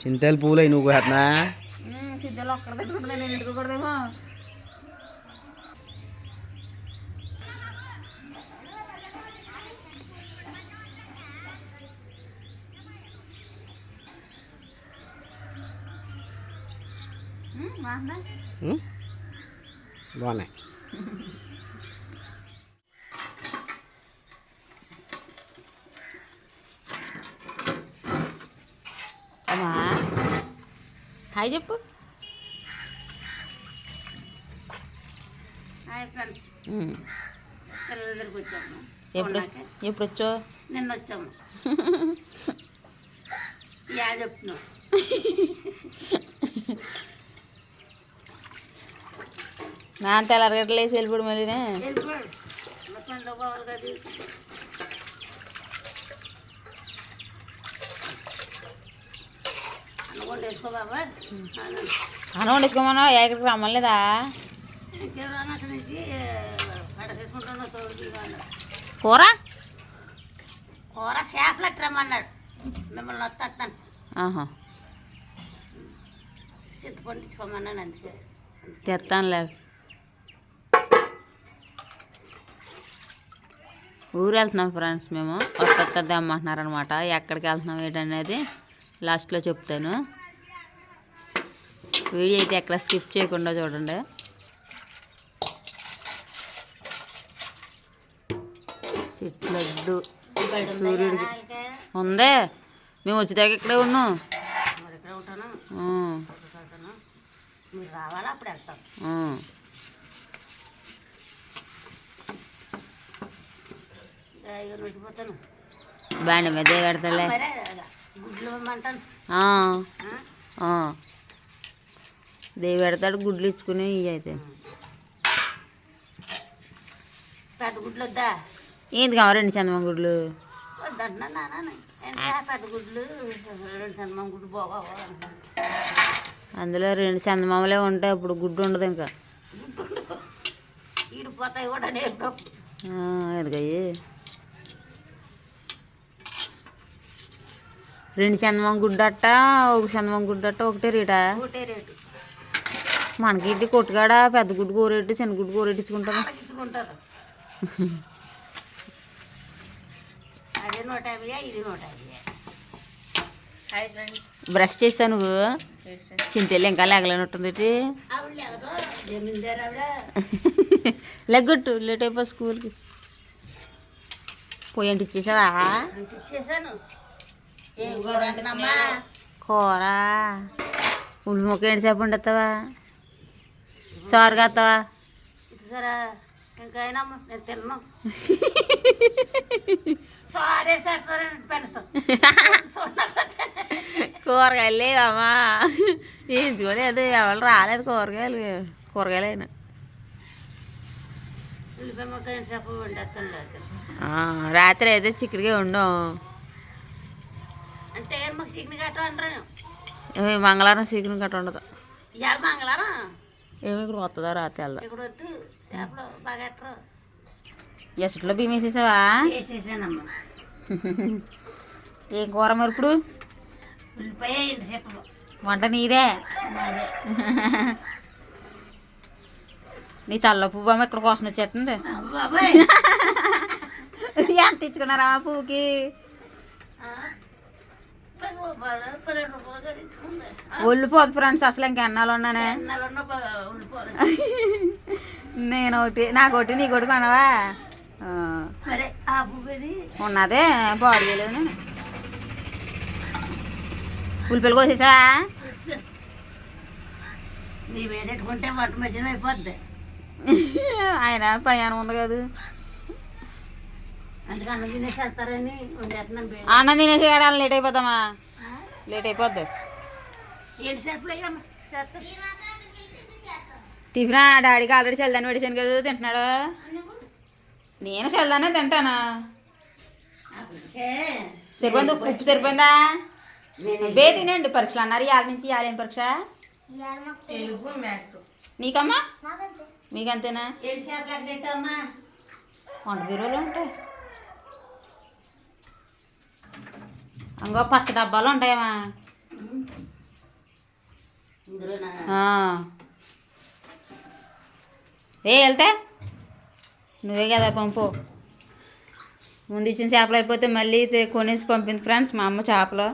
చింతలు పూలై నువ్వు కోసేస్తున్నా చింతలు ఒక్కడ పెట్టుకుంటా నేను ఎట్టుకోకూడదేమో. బాగున్నాయి. అమ్మా హాయ్ చెప్పు. Hi friends. పిల్లల దగ్గరికి వచ్చాము. ఎప్పుడు వచ్చావు? నిన్న వచ్చాము. యా చెప్తున్నావు. నా తెల్లరగట్ల వేసి వెళ్ళిపోడు మళ్ళీనే పనిలో పోవాలి కదా. అన్నం వండేసుకో బాబా. అన్నం వండేసుకోమన్నా ఎక్కడికి రమ్మలేదా? అక్కడి నుంచి పడకేసుకుంటున్నా తోడు. కూర కూర చేపలు రమ్మన్నాడు. మిమ్మల్ని వస్తాను. చింతపండు ఇచ్చుకోమన్నాను. అందుకే తెస్తానులే. ఊరు వెళ్తున్నాం ఫ్రెండ్స్. మేము వస్తుంది అమ్మంటున్నారనమాట. ఎక్కడికి వెళ్తున్నాం ఏంటనేది లాస్ట్లో చెప్తాను. వీడియో అయితే ఎక్కడ స్కిప్ చేయకుండా చూడండి. చెట్లడ్డు సూర్యుడికి ఉందే. మేము వచ్చేదాకా ఇక్కడే ఉన్నాం. రావాలా అప్పుడు వెళ్తాం. బాండి మీద పెడతలే. దేవి పెడతాడు. గుడ్లు ఇచ్చుకుని ఇవి అయితే పెద్ద గుడ్లు వద్దా? ఏంది కావాలి? 2 చందమా గుడ్లు వద్దంటున్నా. పెద్ద గుడ్లు 2 చందమా గుడ్లు బాగా. అందులో 2 చందమామలే ఉంటాయి. అప్పుడు గుడ్డు ఉండదు. ఇంకా ఈడిపోతాయి కూడా. ఎదుగయ్యి 2 చందమామ గుడ్డట్ట, 1 చందమామ గుడ్డట్ట ఒకటే రేటా? ఒకటే రేటు. మనకి ఇంటి కొట్టుకాడ పెద్ద గుడ్డు కూరెట్టి చిన్న గుడ్డు కూరెట్టించుకుంటారు. అదే 150, ఇది 150. Hi friends. బ్రష్ చేసా నువ్వు? చింతలు ఇంకా లేగలేనట్టుంది. లెగ్గొట్టు లేట్ అయిపో స్కూల్కి. పోయి అంటే ఇచ్చేసావా? కూర ఉల్లి మొక్క ఏంటి సేపు ఉండేస్తావా? చారు కాస్తావా? ఇంకైనా నేను తిన్నాను. కూరగాయలు లేవమ్మా. ఏం చూడలేదు. ఎవరు రాలేదు కూరగాయలు అయినా. రాత్రి అయితే చిక్కుడుగా ఉండం. అంటే మాకు చికెన్ గట్ట అంటారు. మంగళవారం చికెన్ గట్ట ఉండదు. ఇవాళ మంగళవారం ఏమి ఇక్కడ వస్తుందా? రాత్రి వెళ్దా. ఇక్కడ వద్దు. చేపలు బాగా ఎట్టరు. ఎసట్లో బియ్యం వేసేసావా? వేసేసానమ్మా. ఏం కూర మరి ఇప్పుడు? ఉల్లిపాయ చేపలు. వంట నీదే? నీ తల్ల పువ్వు అమ్మ ఇక్కడ కోసం వచ్చేస్తుంది. ఎంత ఇచ్చుకున్నారా పువ్వుకి? ఒళ్ళిపోదు ఫ్రెండ్స్. అసలు ఇంకా ఎన్నాళ్ళు ఉన్నానే. నేను ఒకటి నాకు ఒకటి నీకు ఒకటి కొనవా? ఉన్నదే బాడీ చేయలేదు. ఉల్లిపాయలు కోసేసా? ఆయన పైన ఉంది కదా. అన్నం తినేసి ఏడాలి. లేట్ అయిపోతామా? లేట్ అయిపోద్ది. టిఫిన్ డాడీకి ఆల్రెడీ చల్దాన్ని పెట్టేసాను కదా. తింటున్నాడు. నేను చల్దానే తింటానా? సరిపోయింది. ఉప్పు సరిపోయిందా? బే తినండి. పరీక్షలు అన్నారు. ఇవాళ నుంచి ఇవాళ ఏం పరీక్ష? తెలుగు మ్యాథ్స్. నీకమ్మా? మీకంతేనా? వంట బీరోలు ఉంటాయి. అంగో పచ్చ డబ్బాలు ఉంటాయమ్మా. వెళ్తే నువ్వే కదా పంపు. ముందు ఇచ్చిన చేపలు అయిపోతే మళ్ళీ కొనేసి పంపింది ఫ్రెండ్స్ మా అమ్మ చేపలు.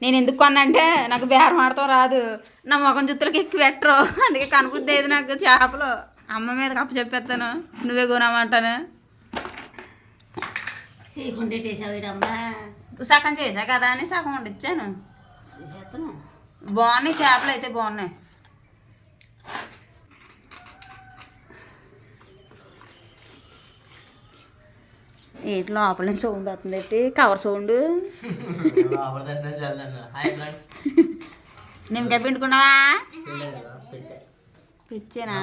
నేను ఎందుకు కొన్నంటే నాకు బేరం ఆడతాం రాదు, నా మొఖం జుత్తులకి ఎక్కువ పెట్టరు, అందుకే కనుపుద్దేది నాకు చేపలు. అమ్మ మీద కప్పు చెప్పేస్తాను, నువ్వే కొనమంటాను. సగం చేసా కదా అని సగం వండిచ్చాను. బాగున్నాయి చేపలు అయితే బాగున్నాయి. ఏంటి లోపల నుంచి సౌండ్ వస్తుంది ఏంటి, కవర్ సౌండ్. నిమ్మకాయ పిండుకున్నావా? పిచ్చేనా?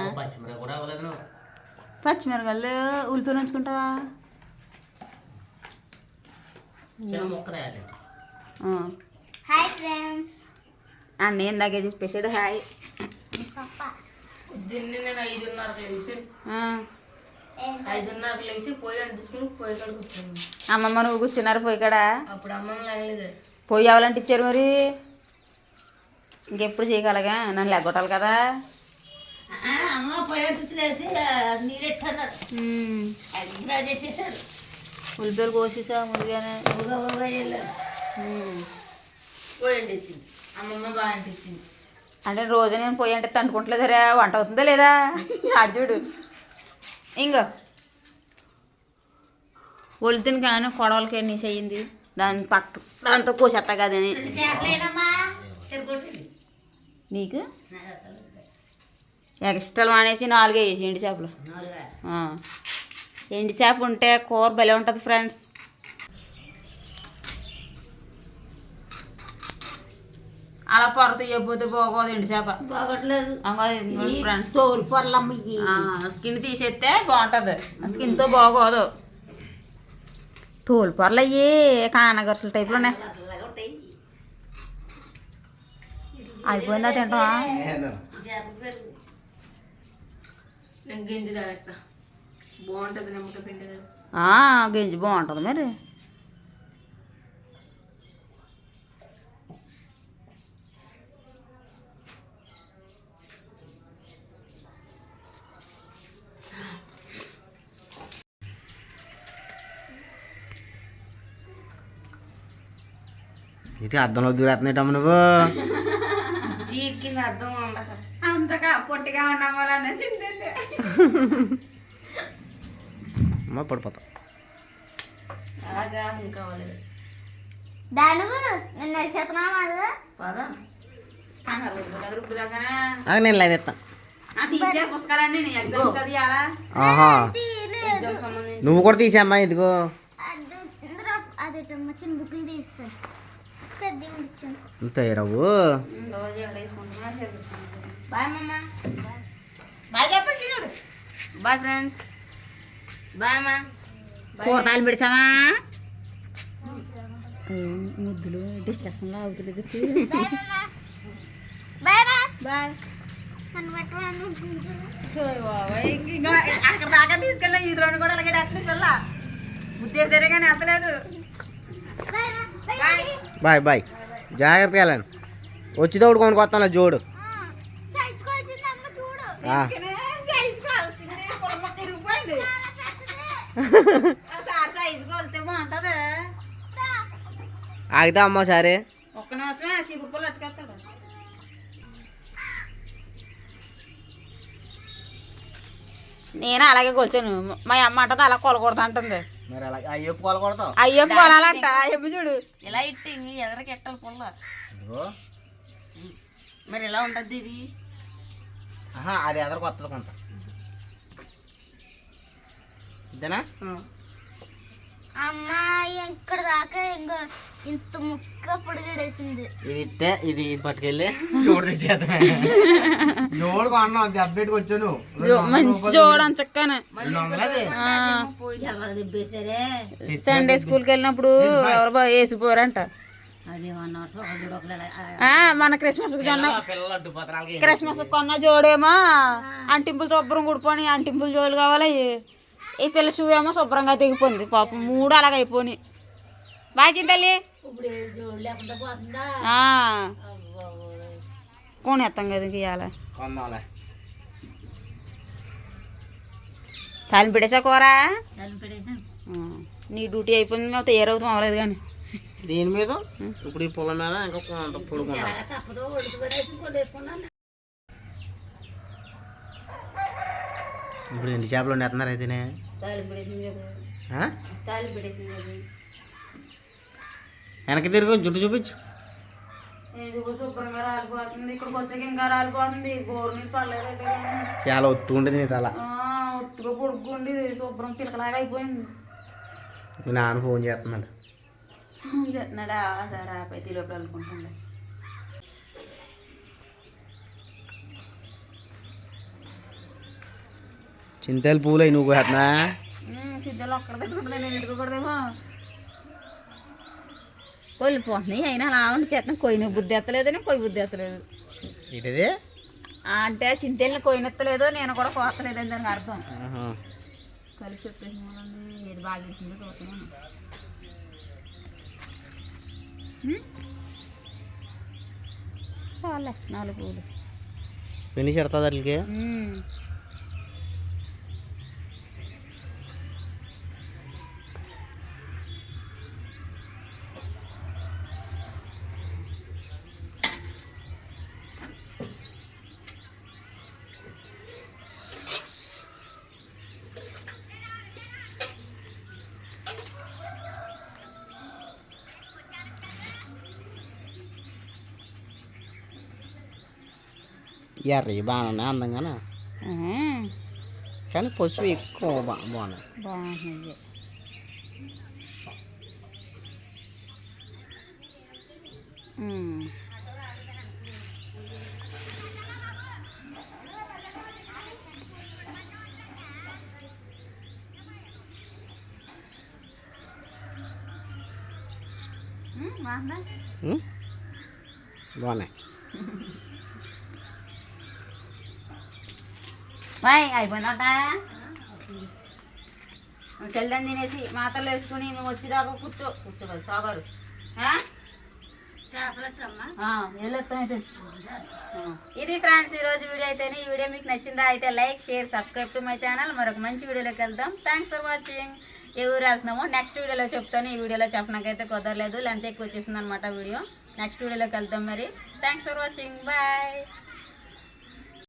పచ్చిమిరకాయలు ఉల్లిపాయలు ఉంచుకుంటావా? హాయ్ ఫ్రెండ్స్ అన్నీ ఇందాకే చెప్పేసాడు హాయ్. నేను 5:30 లేచి పొయ్యి అంటించుకుని పొయ్యి కాడ కూర్చోండి. అమ్మమ్మ నువ్వు కూర్చున్నారు పొయ్యి కాడ? అప్పుడు అమ్మమ్మ లేగలేదు. పొయ్యి ఎవరంటే ఇచ్చారు మరి? ఇంకెప్పుడు చేయగలగా, నన్ను లెగ్గొట్టాలి కదా. అమ్మ పొయ్యి అంటించలేసి నీరెట్టన్నాడు, చేసేసాడు. ఉల్లిపాయలు కోసేసా ముందుగానే. పొయ్యి అంటించింది అమ్మమ్మ, బాగా అంటించింది. అంటే రోజు నేను పొయ్యి అంటే తండుకుంటలేదరా, వంట అవుతుందా లేదా ఆడు చూడు. ఇంకో ఒలితిని కానీ కొడవలకి నీసి అయ్యింది, దాని పట్టు దాంతో కోసేస్తా కదని. నీకు ఎక్స్ట్రాలు మానేసి 4 వేసి ఎండి చేపలు. ఎండి చేప ఉంటే కూర భలే ఉంటుంది ఫ్రెండ్స్. అలా పొర తీయకపోతే బాగోదు ఎండి చేప. బాగోట్లేదు ఫ్రెండ్స్, తోలు పొరలమ్మ. స్కిన్ తీసేస్తే బాగుంటుంది, స్కిన్తో బాగోదు. తోలు పొరలు అయ్యి కానగరుసల టైప్లోనే. అయిపోయిందా తింటావా? గింజి తాగట్ట బాగుంటుంది నిమ్మకాయ పిండి కదా. గింజి బాగుంటుంది మరి. ఇటు అద్దంలో దూరేస్తున్నాయటమ్మ నువ్వు. చీక్కింది అద్దం ఉండక అంతగా పొట్టిగా ఉన్నాం వల్ల చిందే అమ్మ పడిపోతావు. అలాగా ఇంకా అవ్వలేదు. నేను లైన్ ఎత్తాను. ఆహా, నువ్వు కూడా తీసేమ్మా. ఇదిగో అంతే రావు. బాయ్ ఫ్రెండ్స్, బాయ్ అమ్మా. కూరగాయలు పెడతామా? ముద్దులు డిస్కషన్లో అవుతుంది. బాయ్. అక్కడ దాకా తీసుకెళ్ళా, ఈ రెండు కూడా అలాగే ఎత్తలేదు పిల్ల. ముద్దు ఎడితేనే కానీ ఎత్తలేదు. బాయ్ బాయ్, జాగ్రత్తగా వెళ్ళండి. వచ్చేటప్పుడు కొనుక్కొస్తాను జోడు. ఆగితే అమ్మ సరే. ఒక్క నిమిషమే సిబ్బులు అట్టుకెళ్తాడు. నేను అలాగే కొలిచాను, మా అమ్మ అంటది అలా కొలకూడదు అంటుంది. అయ్యప్ప కొలకూడతావు. అయ్యప్ప కొనాలంట. అయ్యప్ప చూడు ఇలా ఇట్టి ఎదరికి ఎట్టాలి పుల్ల. మరి ఎలా ఉంటుంది ఇది? అది ఎదరికి వస్తుంది కొంత. ఇదేనా అమ్మా? ఇక్కడ దాకా ఇంకా ఇంత ముక్క పొడిగడేసింది. ఇది ఇస్తే ఇది పట్టుకెళ్ళి చూడు తెచ్చేద్దాం. జోడు కొన్నాం, అది అప్డేట్కి వచ్చాను. మంచి చూడని చక్కనే. సండే స్కూల్కి వెళ్ళినప్పుడు ఎవరు వేసిపోరంట. మన క్రిస్మస్ కొన్న జోడేమో అంటింపులు శుభ్రం కుడిపోని, అంటింపులు జోడు కావాలి. ఈ పిల్ల షూ ఏమో శుభ్రంగా తెగిపోయింది పాపం, 3 అలాగ అయిపోయి. బాయ్ చింతల్లి. కొనేస్తాం కదా ఇంక ఇవాళ కొందాంలే. తాలింపు పెట్టేసా కూర నీ డ్యూటీ అయిపోయింది మేము తయారవుతాం అవ్వలేదు కానీ దీని మీద ఇప్పుడు ఈ పొలం మీద ఇంకా కొంత పొడుకుంటా. ఇప్పుడు ఎండి చేపలు వండేస్తున్నారు అయితేనే. తాలింపు పెట్టేసింది కదా ఆ? తాలింపు పెట్టేసింది కదా వెనక్కి తిరుగు, జుట్టు చూపించు. ఎందుకు శుభ్రంగా రాలిపోతుంది ఇక్కడికి వచ్చాక ఇంకా రాలిపోతుంది బోరు నీళ్ళు పడలేదు చాలా ఒత్తు ఉండేది నీ తల. ఒత్తుగా పొడుగుండి శుభ్రం పిలకలాగా అయిపోయింది. మీ నాన్న ఫోన్ చేస్తున్నాడు. చెప్తున్నాడా సరే ఆపై లోపల అనుకుంటుండే చింతలు పూలు అయి నువ్వు కోస్తున్నా. సిద్ధలు ఒక్కడ పెట్టుకుంటున్నా నేను ఎట్టుకోకూడదేమో కొలిపోతున్నాయి అయినా అలా ఉండి చేస్తాను కొయ్యిన బుద్ధి ఎత్తలేదని కొయ్యి బుద్ధి ఎత్తలేదు. ఏంటిది? అంటే చింతల్ని కొయ్యనెత్తలేదు నేను కూడా కోస్తలేదని దానికి అర్థం. కలిసి చెప్పేసి ఏది బాగా ఇచ్చిందో చూస్తున్నాను. చాలే 4 పూలు పెళ్లి చెడతా దానికి. ఎర్ర బాగానే ఉన్నాయి అందంగానే, కానీ పసుపు ఎక్కువ బాగున్నాయి. బాగుంది బాగున్నాయి. అయిపోయిందట చెల్లని తినేసి మాతలు వేసుకుని మేము వచ్చేదాకా కూర్చోవాలి సాగారు ఇది ఫ్రెండ్స్ ఈరోజు వీడియో అయితేనే. ఈ వీడియో మీకు నచ్చిందా అయితే like share subscribe to my channel. మరొక మంచి వీడియోలోకి వెళ్దాం. Thanks for watching. ఏ ఊరు వెళ్తున్నామో నెక్స్ట్ వీడియోలో చెప్తాను. ఈ వీడియోలో చెప్పడానికైతే కుదరలేదు, లెంత్ ఎక్కువ వచ్చేసింది అనమాట వీడియో. నెక్స్ట్ వీడియోలోకి వెళ్దాం మరి. Thanks for watching. బాయ్.